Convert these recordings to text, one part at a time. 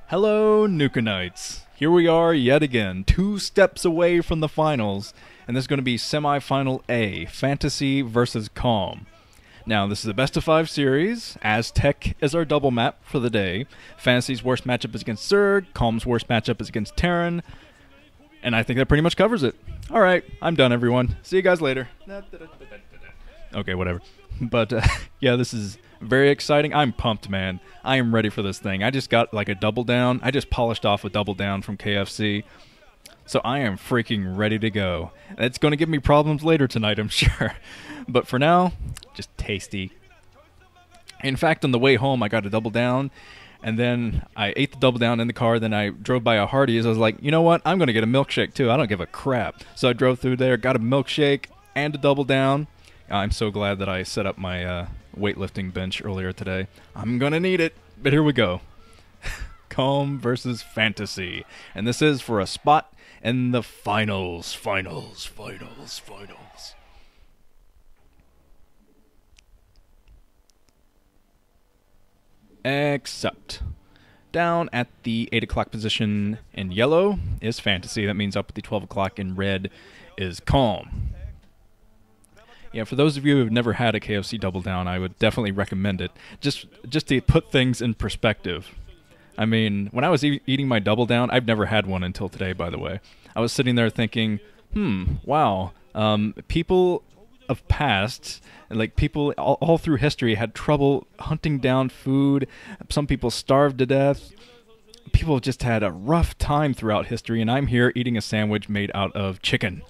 Hello, Nukenites. Here we are yet again, 2 steps away from the finals, and this is going to be Semifinal A, Fantasy versus Calm. Now, this is a best-of-5 series. Aztec is our double map for the day. Fantasy's worst matchup is against Zerg. Calm's worst matchup is against Terran. And I think that pretty much covers it. Alright, I'm done, everyone. See you guys later. Okay, whatever. But, yeah, this is very exciting. I'm pumped, man. I am ready for this thing. I just got, like, a double down. I just polished off a double down from KFC. So I am freaking ready to go. It's going to give me problems later tonight, I'm sure. But for now, just tasty. In fact, on the way home, I got a double down. And then I ate the double down in the car. Then I drove by a Hardee's. I was like, you know what? I'm going to get a milkshake, too. I don't give a crap. So I drove through there, got a milkshake and a double down. I'm so glad that I set up my weightlifting bench earlier today. I'm going to need it. But here we go. Calm versus Fantasy. And this is for a spot in the finals. Finals. Except down at the 8 o'clock position in yellow is Fantasy. That means up at the 12 o'clock in red is Calm. Yeah, for those of you who have never had a KFC Double Down, I would definitely recommend it. Just to put things in perspective. I mean, when I was eating my Double Down, I've never had one until today, by the way. I was sitting there thinking, wow, people of past, like people all through history had trouble hunting down food. Some people starved to death. People just had a rough time throughout history, and I'm here eating a sandwich made out of chicken.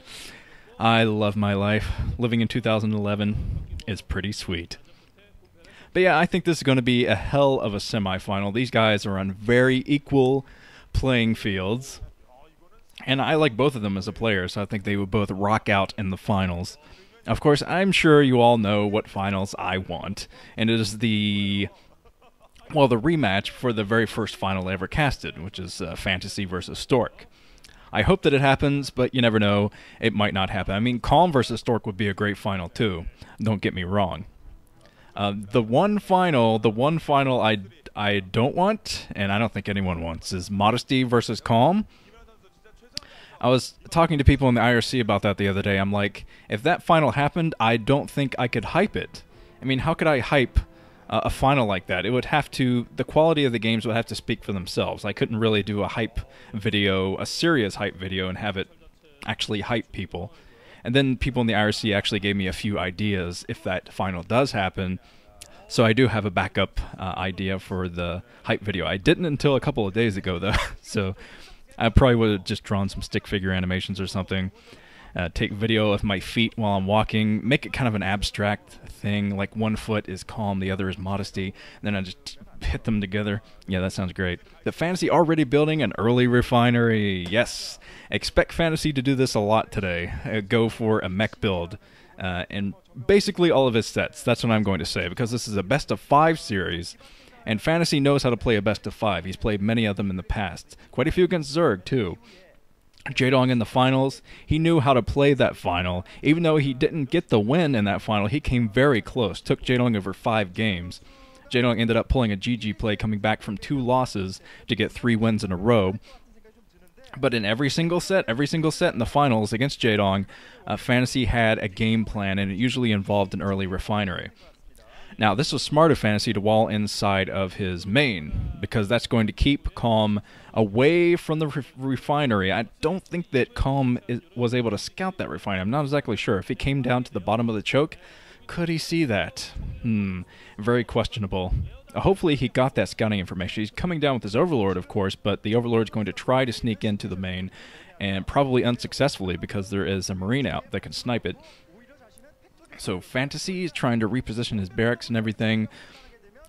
I love my life. Living in 2011 is pretty sweet. But yeah, I think this is going to be a hell of a semifinal. These guys are on very equal playing fields. And I like both of them as a player, so I think they would both rock out in the finals. Of course, I'm sure you all know what finals I want. And it is the rematch for the very first final I ever casted, which is Fantasy versus Stork. I hope that it happens, but you never know. It might not happen. I mean, Calm versus Stork would be a great final, too. Don't get me wrong. The one final I don't want, and I don't think anyone wants, is Modesty versus Calm. I was talking to people in the IRC about that the other day. I'm like, if that final happened, I don't think I could hype it. I mean, how could I hype a final like that? It would have to, the quality of the games would have to speak for themselves. I couldn't really do a hype video, a serious hype video, and have it actually hype people. And then people in the IRC actually gave me a few ideas if that final does happen. So I do have a backup idea for the hype video. I didn't until a couple of days ago, though. So I probably would have just drawn some stick figure animations or something. Take video of my feet while I'm walking, make it kind of an abstract thing, like one foot is Calm, the other is Modesty, and then I just hit them together. Yeah, that sounds great. The Fantasy already building an early refinery. Yes, expect Fantasy to do this a lot today. Go for a mech build, and basically all of his sets. That's what I'm going to say, because this is a best-of-5 series, and Fantasy knows how to play a best-of-5. He's played many of them in the past. Quite a few against Zerg, too. Jaedong in the finals, he knew how to play that final. Even though he didn't get the win in that final, he came very close. Took Jaedong over 5 games. Jaedong ended up pulling a GG play, coming back from 2 losses to get 3 wins in a row. But in every single set in the finals against Jaedong, Fantasy had a game plan, and it usually involved an early refinery. Now, this was smart of Fantasy to wall inside of his main, because that's going to keep Calm away from the refinery. I don't think that Calm was able to scout that refinery. I'm not exactly sure. If he came down to the bottom of the choke, could he see that? Very questionable. Hopefully he got that scouting information. He's coming down with his Overlord, of course, but the Overlord's going to try to sneak into the main, and probably unsuccessfully, because there is a Marine out that can snipe it. So Fantasy is trying to reposition his barracks and everything,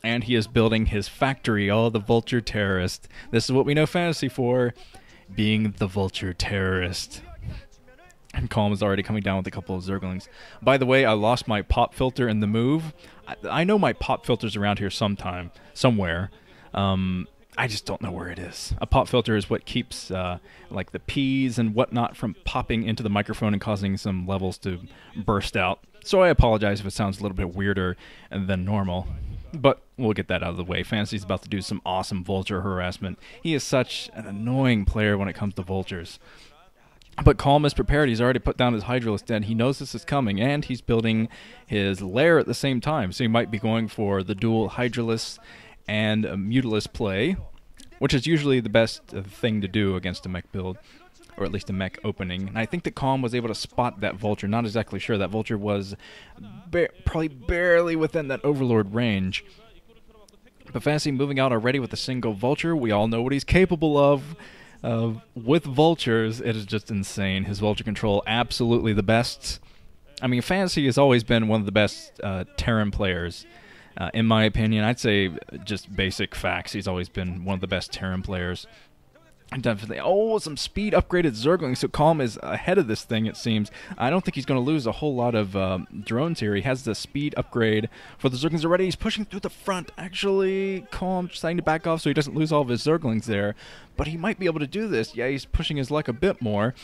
and he is building his factory. Oh, the Vulture Terrorist. This is what we know Fantasy for, being the Vulture Terrorist. And Calm is already coming down with a couple of Zerglings. By the way, I lost my pop filter in the move. I know my pop filter's around here somewhere. I just don't know where it is. A pop filter is what keeps like the P's and whatnot from popping into the microphone and causing some levels to burst out. So I apologize if it sounds a little bit weirder than normal. But we'll get that out of the way. Fantasy's about to do some awesome vulture harassment. He is such an annoying player when it comes to vultures. But Calm is prepared. He's already put down his Hydralisk Den. He knows this is coming, and he's building his lair at the same time. So he might be going for the dual Hydralisk and a Mutalisk play, which is usually the best thing to do against a mech build, or at least a mech opening. And I think that Calm was able to spot that Vulture. Not exactly sure. That Vulture was probably barely within that Overlord range. But Fantasy moving out already with a single Vulture. We all know what he's capable of. With Vultures, it is just insane. His Vulture control, absolutely the best. I mean, Fantasy has always been one of the best Terran players. In my opinion, I'd say just basic facts. He's always been one of the best Terran players. And definitely, some speed upgraded Zerglings, so Calm is ahead of this thing, it seems. I don't think he's going to lose a whole lot of drones here. He has the speed upgrade for the Zerglings already. He's pushing through the front. Actually, Calm deciding to back off so he doesn't lose all of his Zerglings there. But he might be able to do this. Yeah, he's pushing his luck a bit more.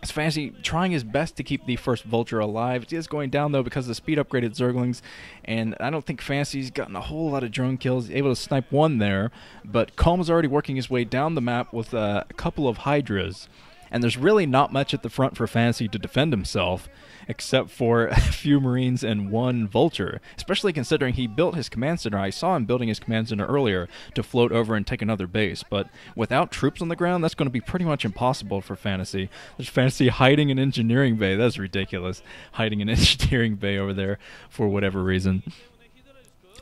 It's Fantasy trying his best to keep the first Vulture alive. It is going down, though, because of the speed upgraded Zerglings, and I don't think Fantasy's gotten a whole lot of drone kills. He's able to snipe one there, but Calm's already working his way down the map with a couple of Hydras, and there's really not much at the front for Fantasy to defend himself, except for a few Marines and one Vulture, especially considering he built his command center. I saw him building his command center earlier to float over and take another base, but without troops on the ground, that's going to be pretty much impossible for Fantasy. There's Fantasy hiding an engineering bay. That's ridiculous. Hiding an engineering bay over there for whatever reason.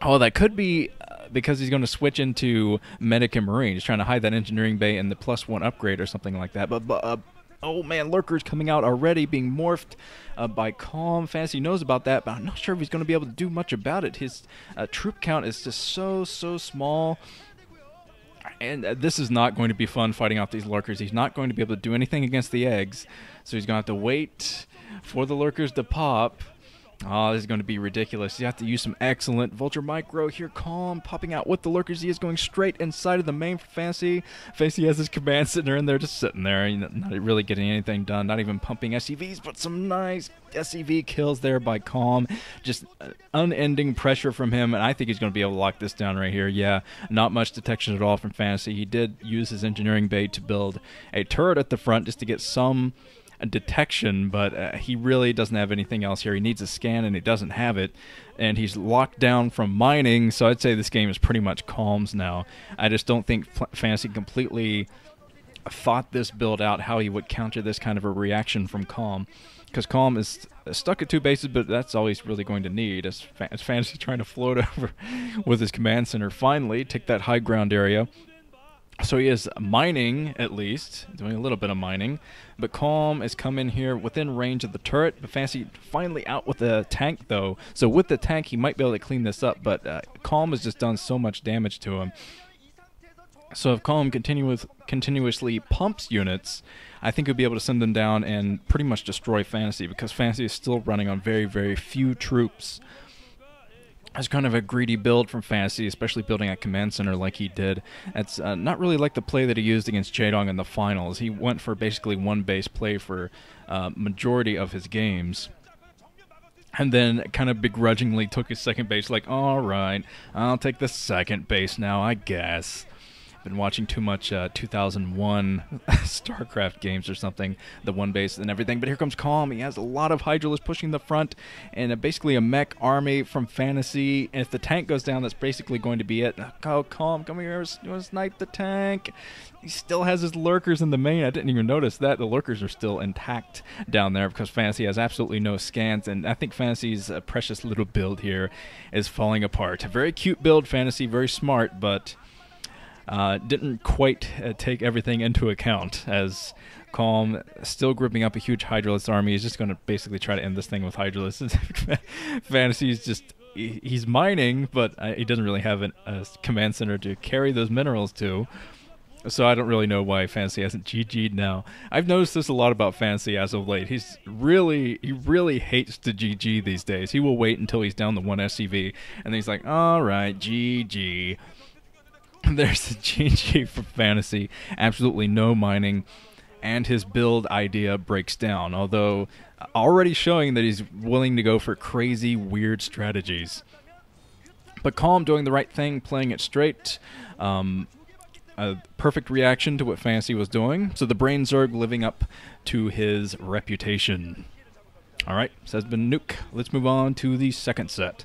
Oh, that could be because he's going to switch into Medic and Marine. He's trying to hide that engineering bay and the +1 upgrade or something like that. But oh man, Lurker's coming out already, being morphed by Calm. Fantasy knows about that, but I'm not sure if he's going to be able to do much about it. His troop count is just so small. And this is not going to be fun fighting off these Lurkers. He's not going to be able to do anything against the eggs. So he's going to have to wait for the Lurkers to pop. Oh, this is going to be ridiculous. You have to use some excellent Vulture Micro here. Calm, popping out with the Lurkers. He is going straight inside of the main for Fantasy. Fantasy has his command center in there, just sitting there, not really getting anything done, not even pumping SCVs, but some nice SCV kills there by Calm. Just unending pressure from him, and I think he's going to be able to lock this down right here. Yeah, not much detection at all from Fantasy. He did use his engineering bay to build a turret at the front just to get some detection, but he really doesn't have anything else here. He needs a scan, and he doesn't have it, and he's locked down from mining, so I'd say this game is pretty much Calm's now. I just don't think Fantasy completely thought this build out, how he would counter this kind of a reaction from Calm, because Calm is stuck at 2 bases, but that's all he's really going to need, as Fantasy trying to float over with his command center, finally take that high ground area. So he is mining, at least, doing a little bit of mining, but Calm has come in here within range of the turret, but Fantasy finally out with the tank, though. So with the tank, he might be able to clean this up, but Calm has just done so much damage to him. So if Calm continuously pumps units, I think he'll be able to send them down and pretty much destroy Fantasy, because Fantasy is still running on very few troops. It's kind of a greedy build from Fantasy, especially building a command center like he did. It's not really like the play that he used against Jaedong in the finals. He went for basically one base play for majority of his games, and then kind of begrudgingly took his second base, like, all right, I'll take the second base now, I guess. Been watching too much 2001 StarCraft games or something, the one base and everything. But here comes Calm. He has a lot of Hydralisks pushing the front, and basically a mech army from Fantasy. And if the tank goes down, that's basically going to be it. Oh, Calm, come here, you want to snipe the tank? He still has his Lurkers in the main. I didn't even notice that. The Lurkers are still intact down there because Fantasy has absolutely no scans, and I think Fantasy's precious little build here is falling apart. A very cute build, Fantasy, very smart, but didn't quite take everything into account, as Calm, still gripping up a huge Hydralisk army, is just going to basically try to end this thing with Hydralisks. Fantasy's just, he's mining, but he doesn't really have a command center to carry those minerals to. So I don't really know why Fantasy hasn't GG'd now. I've noticed this a lot about Fantasy as of late. He really hates to GG these days. He will wait until he's down to 1 SCV, and then he's like, all right, GG. There's a GG for Fantasy. Absolutely no mining. And his build idea breaks down, although already showing that he's willing to go for crazy, weird strategies. But Calm doing the right thing, playing it straight. A perfect reaction to what Fantasy was doing. So the Brain Zerg living up to his reputation. Alright, so that's been Nuke. Let's move on to the second set.